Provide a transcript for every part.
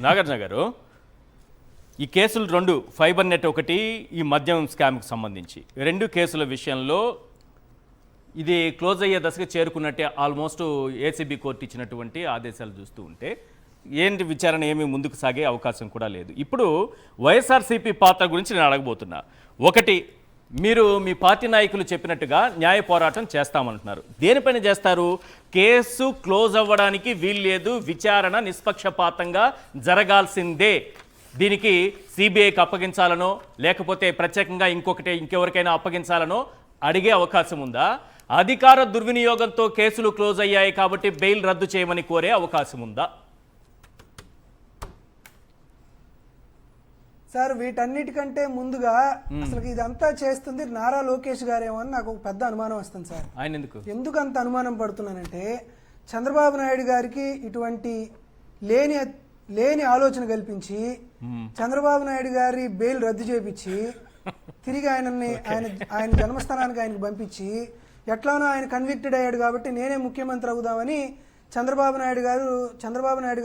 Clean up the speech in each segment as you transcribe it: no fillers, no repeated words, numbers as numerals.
నాగార్జున గారు, ఈ కేసులు రెండు, ఫైబర్ నెట్ ఒకటి, ఈ మద్యం స్కామ్కి సంబంధించి రెండు కేసుల విషయంలో ఇది క్లోజ్ అయ్యే దశకు చేరుకున్నట్టే ఆల్మోస్ట్ ఏసీబీ కోర్టు ఇచ్చినటువంటి ఆదేశాలు చూస్తూ ఉంటే ఏంటి విచారణ ఏమీ ముందుకు సాగే అవకాశం కూడా లేదు. ఇప్పుడు వైఎస్ఆర్సీపీ పాత్ర గురించి నేను అడగబోతున్నా. ఒకటి, మీరు మీ పార్టీ నాయకులు చెప్పినట్టుగా న్యాయ పోరాటం చేస్తామంటున్నారు. దేనిపైన చేస్తారు? కేసు క్లోజ్ అవ్వడానికి వీల్లేదు, విచారణ నిష్పక్షపాతంగా జరగాల్సిందే, దీనికి సిబిఐకి అప్పగించాలనో లేకపోతే ప్రత్యేకంగా ఇంకెవరికైనా అప్పగించాలనో అడిగే అవకాశం ఉందా? అధికార దుర్వినియోగంతో కేసులు క్లోజ్ అయ్యాయి కాబట్టి బెయిల్ రద్దు చేయమని కోరే అవకాశం ఉందా? సార్, వీటన్నిటికంటే ముందుగా అసలు ఇదంతా చేస్తుంది నారా లోకేష్ గారేమో అని నాకు ఒక పెద్ద అనుమానం వస్తుంది సార్. ఆయన ఎందుకు అంత అనుమానం పడుతున్నానంటే, చంద్రబాబు నాయుడు గారికి ఇటువంటి లేని ఆలోచన కల్పించి చంద్రబాబు నాయుడు గారి బెయిల్ రద్దు చేపించి తిరిగి ఆయన జన్మస్థానానికి ఆయనకు పంపించి ఎట్లానో ఆయన కన్విక్టెడ్ అయ్యాడు కాబట్టి నేనే ముఖ్యమంత్రి అవుదామని చంద్రబాబు నాయుడు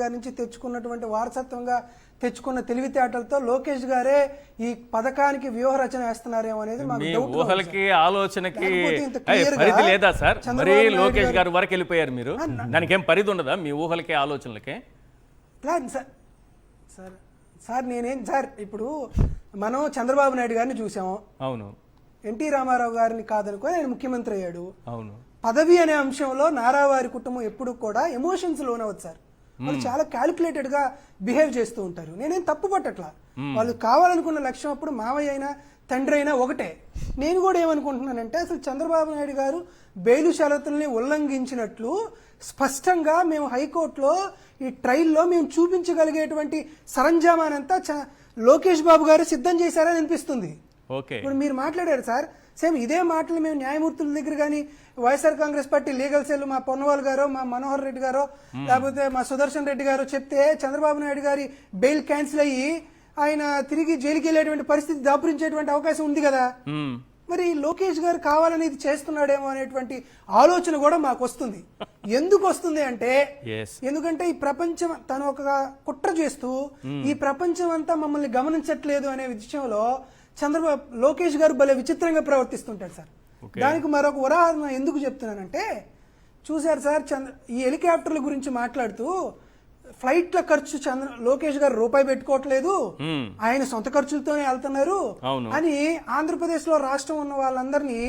గారి నుంచి తెచ్చుకున్నటువంటి వారసత్వంగా తెచ్చుకున్న తెలివితేటలతో లోకేష్ గారే ఈ పథకానికి వ్యూహ రచన వేస్తున్నారేమో అనేది మాకు డౌట్. ఊహలకి ఆలోచనకి పరిధి లేదా సార్? మరి లోకేష్ గారు వరకు వెళ్ళిపోయారు మీరు, దానికి ఏం పరిధి ఉండదా మీ ఊహలకి ఆలోచనలకి? సార్ నేనేం సార్, ఇప్పుడు మనం చంద్రబాబు నాయుడు గారిని చూసాము. అవును. ఎన్టీ రామారావు గారిని కాదనుకో ఆయన ముఖ్యమంత్రి అయ్యాడు. అవును. పదవి అనే అంశంలో నారావారి కుటుంబం ఎప్పుడు కూడా ఎమోషన్స్ లోనవచ్చు సార్. వాళ్ళు చాలా క్యాలిక్యులేటెడ్ గా బిహేవ్ చేస్తూ ఉంటారు. నేనేం తప్పు పట్టట్లా. వాళ్ళు కావాలనుకున్న లక్ష్యం అప్పుడు మావయ్య అయినా తండ్రి అయినా ఒకటే. నేను కూడా ఏమనుకుంటున్నానంటే, అసలు చంద్రబాబు నాయుడు గారు బెయిలు షరతుల్ని ఉల్లంఘించినట్లు స్పష్టంగా మేము హైకోర్టులో ఈ ట్రయల్లో మేము చూపించగలిగేటువంటి సరంజామానంతా లోకేష్ బాబు గారు సిద్ధం చేశారని అనిపిస్తుంది. ఇప్పుడు మీరు మాట్లాడారు సార్, సేమ్ ఇదే మాటలు మేము న్యాయమూర్తుల దగ్గర కానీ YSR Congress party legal cell మా పొన్నవాల్ గారో మా మనోహర్ రెడ్డి గారో లేకపోతే మా సుదర్శన్ రెడ్డి గారో చెప్తే చంద్రబాబు నాయుడు గారి బెయిల్ క్యాన్సిల్ అయ్యి ఆయన తిరిగి జైలుకి వెళ్ళేటువంటి పరిస్థితి దాపురించేటువంటి అవకాశం ఉంది కదా. మరి లోకేష్ గారు కావాలని ఇది చేస్తున్నాడేమో అనేటువంటి ఆలోచన కూడా మాకు వస్తుంది. ఎందుకు వస్తుంది అంటే, ఎందుకంటే ఈ ప్రపంచం తను ఒక కుట్ర చేస్తూ ఈ ప్రపంచం అంతా మమ్మల్ని గమనించట్లేదు అనే విషయంలో లోకేష్ గారు భలే విచిత్రంగా ప్రవర్తిస్తుంటాడు సార్. దానికి మరొక ఉదాహరణ ఎందుకు చెప్తున్నానంటే, చూశారు సార్, ఈ హెలికాప్టర్ల గురించి మాట్లాడుతూ ఫ్లైట్ల ఖర్చు లోకేష్ గారు రూపాయి పెట్టుకోవట్లేదు, ఆయన సొంత ఖర్చులతోనే వెళ్తున్నారు అని ఆంధ్రప్రదేశ్ లో రాష్ట్రం ఉన్న వాళ్ళందరినీ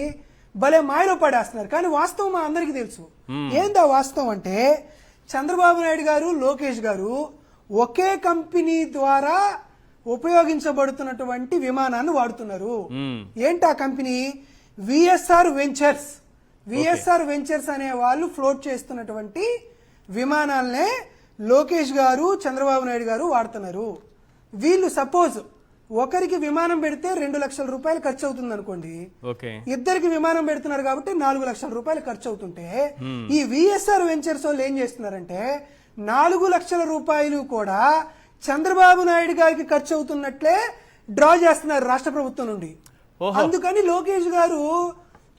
భలే మాయలో పడేస్తున్నారు. కానీ వాస్తవం మా అందరికీ తెలుసు. ఏందా వాస్తవం అంటే, చంద్రబాబు నాయుడు గారు లోకేష్ గారు ఒకే కంపెనీ ద్వారా ఉపయోగించబడుతున్నటువంటి విమానాన్ని వాడుతున్నారు. ఏంటి ఆ company? VSR ventures. VSR ventures అనే వాళ్ళు ఫ్లోట్ చేస్తున్నటువంటి విమానాలనే లోకేష్ గారు చంద్రబాబు నాయుడు గారు వాడుతున్నారు. వీళ్ళు సపోజ్ ఒకరికి విమానం పెడితే 2 లక్షల రూపాయలు ఖర్చు అవుతుంది అనుకోండి, ఇద్దరికి విమానం పెడుతున్నారు కాబట్టి 4 లక్షల రూపాయలు ఖర్చు అవుతుంటే, ఈ విఎస్ఆర్ వెంచర్స్ వాళ్ళు ఏం చేస్తున్నారంటే 4 లక్షల రూపాయలు కూడా చంద్రబాబు నాయుడు గారికి ఖర్చు అవుతున్నట్లే డ్రా చేస్తున్నారు రాష్ట్ర ప్రభుత్వం నుండి. అందుకని లోకేష్ గారు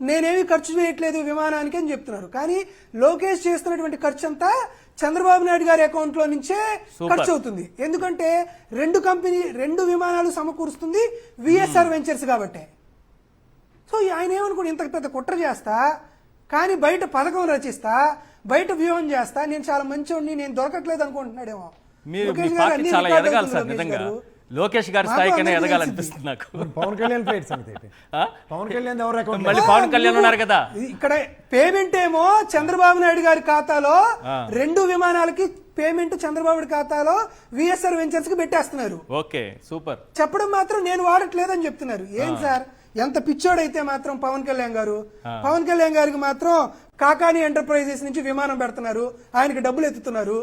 నేనేమి ఖర్చు చేయట్లేదు విమానానికి అని చెప్తున్నారు. కానీ లోకేష్ చేస్తున్నటువంటి ఖర్చు అంతా చంద్రబాబు నాయుడు గారి అకౌంట్ లో నుంచే ఖర్చు అవుతుంది. ఎందుకంటే రెండు విమానాలు సమకూరుస్తుంది విఎస్ఆర్ వెంచర్స్ కాబట్టి. సో ఆయన ఏమనుకోండి, ఇంత పెద్ద కుట్ర చేస్తా, కానీ బయట పథకం రచిస్తా, బయట వ్యూహం చేస్తా, నేను చాలా మంచివాడిని, నేను దొరకట్లేదు అనుకుంటున్నాడేమో. లోకేష్ గారి స్థాయికైనా ఎదగాలనిపిస్తుంది నాకు. పవన్ కళ్యాణ్ పవన్ కళ్యాణ్ మళ్ళీ పవన్ కళ్యాణ్ ఉన్నారు కదా ఇక్కడ. పేమెంట్ ఏమో చంద్రబాబు నాయుడు గారి ఖాతాలో, 2 విమానాలకి పేమెంట్ చంద్రబాబు ఖాతాలో విఎస్ఆర్ వెంచర్స్ కి పెట్టేస్తున్నారు. Okay, super. చెప్పడం మాత్రం నేను వాడట్లేదని చెప్తున్నారు. ఏం సార్, ఎంత పిచ్చోడైతే మాత్రం పవన్ కళ్యాణ్ గారికి మాత్రం కాకాని ఎంటర్ప్రైజెస్ నుంచి విమానం పెడుతున్నారు, ఆయనకి డబ్బులు ఎత్తుతున్నారు.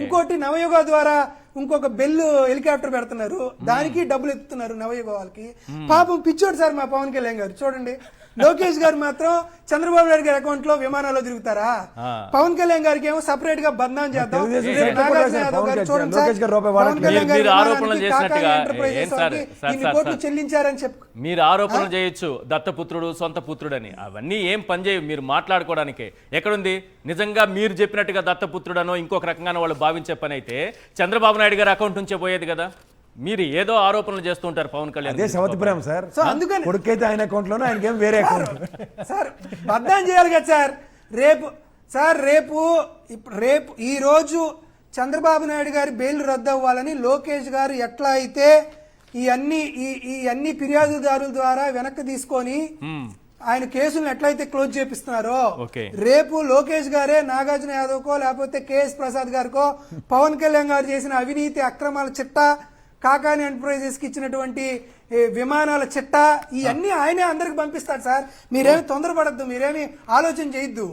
ఇంకోటి నవయుగ ద్వారా ఇంకొక బెల్లు హెలికాప్టర్ పెడుతున్నారు, దానికి డబ్బులు ఎత్తుతున్నారు నవయుగ వాళ్ళకి. పాపం పిచ్చోడు సార్ మా పవన్ కళ్యాణ్ గారు. చూడండి, లోకేష్ గారు మాత్రం చంద్రబాబు నాయుడు గారి అకౌంట్ లో విమానాల్లో తిరుగుతారా? పవన్ కళ్యాణ్ గారికి ఏమో సపరేట్ గా బంధం చేద్దాం. తెలుగుదేశం రేపు సెంటర్ నాగార్జున కూడా యాదవ్ గారు సార్, చూడండి లోకేష్ గారు రూపాయి వాడట్లేదు. పవన్ కళ్యాణ్ గారి మీరు ఆరోపణలు విమానానికి చేసినట్టుగా కాకాని ఎంటర్ప్రైజెస్ సార్, వాళ్ళకి సార్, ఇన్ని సార్, కోట్లు సార్. చెల్లించారని చెప్పు. మీరు ఆరోపణలు చేయొచ్చు, దత్తపుత్రుడు సొంత పుత్రుడు అని. అవన్నీ ఏం పనిచేయవు మీరు మాట్లాడుకోవడానికే. ఎక్కడుంది నిజంగా మీరు చెప్పినట్టుగా దత్తపుత్రుడనో ఇంకొక రకంగానో వాళ్ళు భావించే పని అయితే చంద్రబాబు నాయుడు గారి అకౌంట్ నుంచే పోయేది కదా. మీరు ఏదో ఆరోపణలు చేస్తూ ఉంటారు పవన్ కళ్యాణ్ అదే సవతి ప్రేమ సార్. సో అందుకని కొడుకైతే ఆయన అకౌంట్ లోనే, ఆయనకేం వేరే అకౌంట్. సార్ బద్దాం చేయాలి కదా సార్. రేపు ఈ రోజు చంద్రబాబు నాయుడు గారి బెయిల్ రద్దు అవ్వాలని లోకేష్ గారు ఎట్లా అయితే ఈ అన్ని ఫిర్యాదుదారుల ద్వారా వెనక్కి తీసుకొని ఆయన కేసులను ఎట్లయితే క్లోజ్ చేపిస్తున్నారో, రేపు లోకేష్ గారే నాగార్జున యాదవ్కో లేకపోతే కేఎస్ ప్రసాద్ గారికో పవన్ కళ్యాణ్ గారు చేసిన అవినీతి అక్రమాల చిట్టా, కాకాని ఎంటర్ప్రైజెస్ కి ఇచ్చినటువంటి విమానాల చిట్టా, ఇవన్నీ ఆయనే అందరికి పంపిస్తాడు సార్. మీరేమి తొందరపడద్దు, మీరేమి ఆలోచన చేయొద్దు.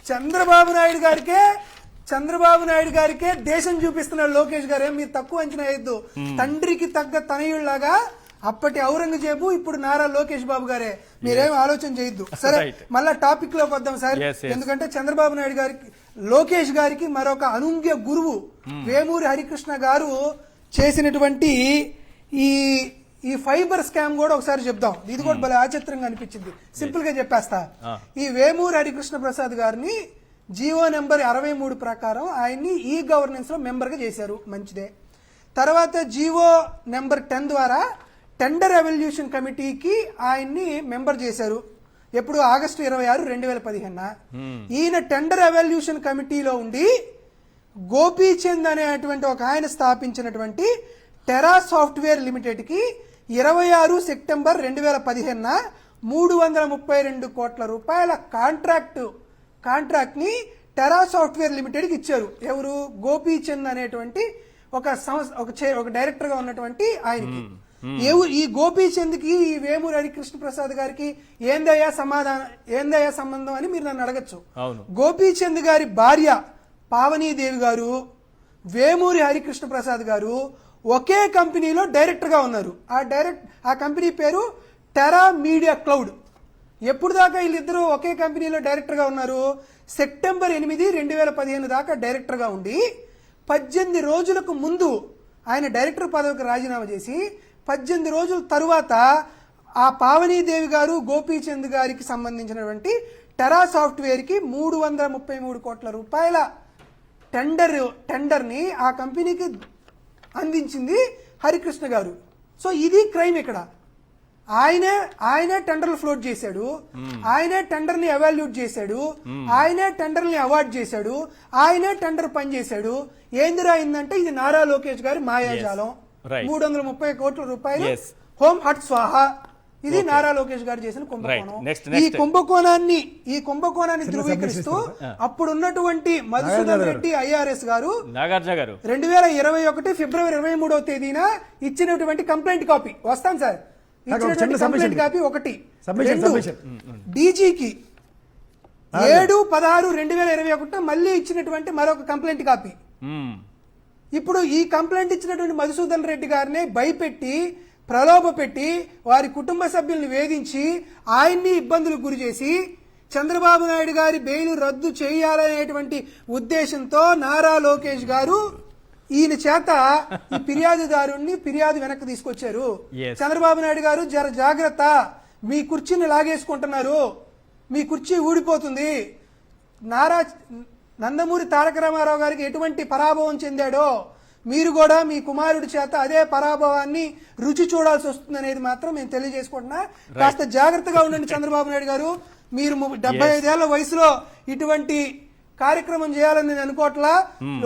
చంద్రబాబు నాయుడు గారికే దేశం చూపిస్తున్నాడు లోకేష్ గారు. మీరు తక్కువ అంచనా వేయద్దు. తండ్రికి తగ్గ తనయుళ్లాగా అప్పటి ఔరంగజేబు ఇప్పుడు నారా లోకేష్ బాబు గారే. మీరేం ఆలోచన చేయొద్దు. సరే, మళ్ళా టాపిక్ లోకి వద్దాం సార్. ఎందుకంటే చంద్రబాబు నాయుడు గారికి, లోకేష్ గారికి మరొక అనుంగ్య గురువు వేమూరి హరికృష్ణ గారు చేసినటువంటి ఈ ఫైబర్ స్కామ్ కూడా ఒకసారి చెప్దాం. ఇది కూడా భలే ఆశ్చర్యంగా అనిపించింది. సింపుల్ గా చెప్పేస్తా. ఈ వేమూరి హరికృష్ణ ప్రసాద్ గారిని జియో నెంబర్ 63 ప్రకారం ఆయన్ని ఈ గవర్నెన్స్ లో మెంబర్ గా చేశారు, మంచిదే. తర్వాత జియో నెంబర్ 10 ద్వారా టెండర్ ఎవల్యూషన్ కమిటీకి ఆయన్ని మెంబర్ చేశారు. ఎప్పుడు ఆగస్టు 26, 2015. ఈయన టెండర్ ఎవల్యూషన్ కమిటీలో ఉండి గోపీచంద్ అనేటువంటి ఒక ఆయన స్థాపించినటువంటి టెరా సాఫ్ట్వేర్ లిమిటెడ్ కి 26 సెప్టెంబర్ 2015 332 కోట్ల రూపాయల కాంట్రాక్ట్ ని టెరా సాఫ్ట్వేర్ లిమిటెడ్ కి ఇచ్చారు. ఎవరు? గోపీచంద్ అనేటువంటి ఒక డైరెక్టర్ గా ఉన్నటువంటి ఆయనకి. ఈ గోపీచంద్ కి ఈ వేమూరి హరికృష్ణ ప్రసాద్ గారికి ఏందయ్యా సంబంధం అని మీరు నన్ను అడగచ్చు. గోపీచంద్ గారి భార్య పావనీదేవి గారు, వేమూరి హరికృష్ణ ప్రసాద్ గారు ఒకే కంపెనీలో డైరెక్టర్ గా ఉన్నారు. ఆ కంపెనీ పేరు టెరా మీడియా క్లౌడ్. ఎప్పుడు దాకా వీళ్ళిద్దరూ ఒకే కంపెనీలో డైరెక్టర్ గా ఉన్నారు? సెప్టెంబర్ 8, 2015 దాకా డైరెక్టర్ గా ఉండి 18 రోజులకు ముందు ఆయన డైరెక్టర్ పదవికి రాజీనామా చేసి 18 రోజుల తరువాత ఆ పావనీదేవి గారు గోపీచంద్ గారికి సంబంధించినటువంటి టెరా సాఫ్ట్వేర్ కి 333 కోట్ల రూపాయల టెండర్ ని ఆ కంపెనీకి అందించింది హరికృష్ణ గారు. సో ఇది క్రైమ్. ఇక్కడ ఆయనే టెండర్లు ఫ్లోట్ చేశాడు, ఆయనే టెండర్ ని ఎవాల్యూట్ చేశాడు, ఆయనే టెండర్ ని అవార్డ్ చేశాడు, ఆయనే టెండర్ పనిచేశాడు. ఏందిరా అయిందంటే ఇది నారా లోకేష్ గారి మాయాజాలం. 330 కోట్ల రూపాయలు హోమ్ హట్ స్వాహా. ఇది నారా లోకేష్ గారు చేసిన కుంభకోణం. ఈ కుంభకోణాన్ని ధృవీకరిస్తూ అప్పుడున్నటువంటి మధుసూదన్ రెడ్డి ఐఆర్ఎస్ గారు 2021 ఫిబ్రవరి 23వ తేదీన ఇచ్చినటువంటి కంప్లైంట్ కాపీ వస్తాను సార్. ఇచ్చినటువంటి కంప్లైంట్ కాపీ ఒకటి. డీజీకి 7/16/2021 మళ్ళీ ఇచ్చినటువంటి మరొక కంప్లైంట్ కాపీ. ఇప్పుడు ఈ కంప్లైంట్ ఇచ్చినటువంటి మధుసూదన్ రెడ్డి గారిని భయపెట్టి, ప్రలోభ పెట్టి, వారి కుటుంబ సభ్యుల్ని వేధించి ఆయన్ని ఇబ్బందులకు గురి చేసి చంద్రబాబు నాయుడు గారి బెయిల్ రద్దు చేయాలనేటువంటి ఉద్దేశంతో నారా లోకేష్ గారు ఈయన చేత ఈ ఫిర్యాదు వెనక్కి తీసుకొచ్చారు. చంద్రబాబు నాయుడు గారు జర జాగ్రత్త, మీ కుర్చీని లాగేసుకుంటున్నారు, మీ కుర్చీ ఊడిపోతుంది. నందమూరి తారక రామారావు గారికి ఎటువంటి పరాభవం చెందాడో మీరు కూడా మీ కుమారుడి చేత అదే పరాభవాన్ని రుచి చూడాల్సి వస్తుంది అనేది మాత్రం మేము తెలియజేసుకుంటున్నా. కాస్త జాగ్రత్తగా ఉండండి చంద్రబాబు నాయుడు గారు. మీరు 75 ఏళ్ల వయసులో ఇటువంటి కార్యక్రమం చేయాలని నేను అనుకోవట్లా.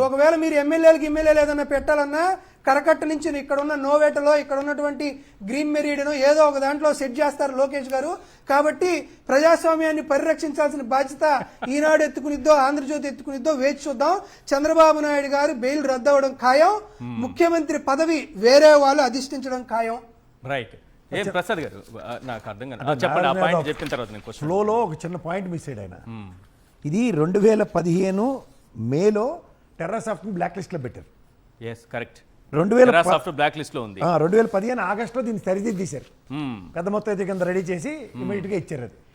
ఒకవేళ మీరు ఎమ్మెల్యేలు ఏదన్నా పెట్టాలన్నా కరకట్ట నుంచి ఇక్కడ ఉన్న నోవేటలో, ఇక్కడ ఉన్నటువంటి గ్రీన్ మెరీడ్ను ఏదో ఒక దాంట్లో సెట్ చేస్తారు లోకేష్ గారు. కాబట్టి ప్రజాస్వామ్యాన్ని పరిరక్షించాల్సిన బాధ్యత ఈనాడు ఎత్తుకునిద్దో, ఆంధ్రజ్యోతి ఎత్తుకునిద్దో వేచి చూద్దాం. చంద్రబాబు నాయుడు గారు బెయిల్ రద్దవడం ఖాయం, ముఖ్యమంత్రి పదవి వేరే వాళ్ళు అధిష్ఠించడం ఖాయం. రైట్. ప్రసాద్ గారు నాకు అర్థం కాదు, చెప్పండి. ఆ పాయింట్ చెప్పిన తర్వాత ఫ్లోలో ఒక చిన్న పాయింట్ మిస్ అయ్యాడు ఆయన. ఇది 2015 మేలో టెర్రా సాఫ్ట్ బ్లాక్ లిస్ట్ లో పెట్టారు. కరెక్ట్. సాఫ్ట్ బ్లాక్ లిస్ట్ లో ఉంది 2015 ఆగస్టులో దీన్ని సరిదిద్దేశారు మ్మ్. పెద్ద మొత్తం అయితే కింద రెడీ చేసి ఇమీడియట్ గా ఇచ్చారు అది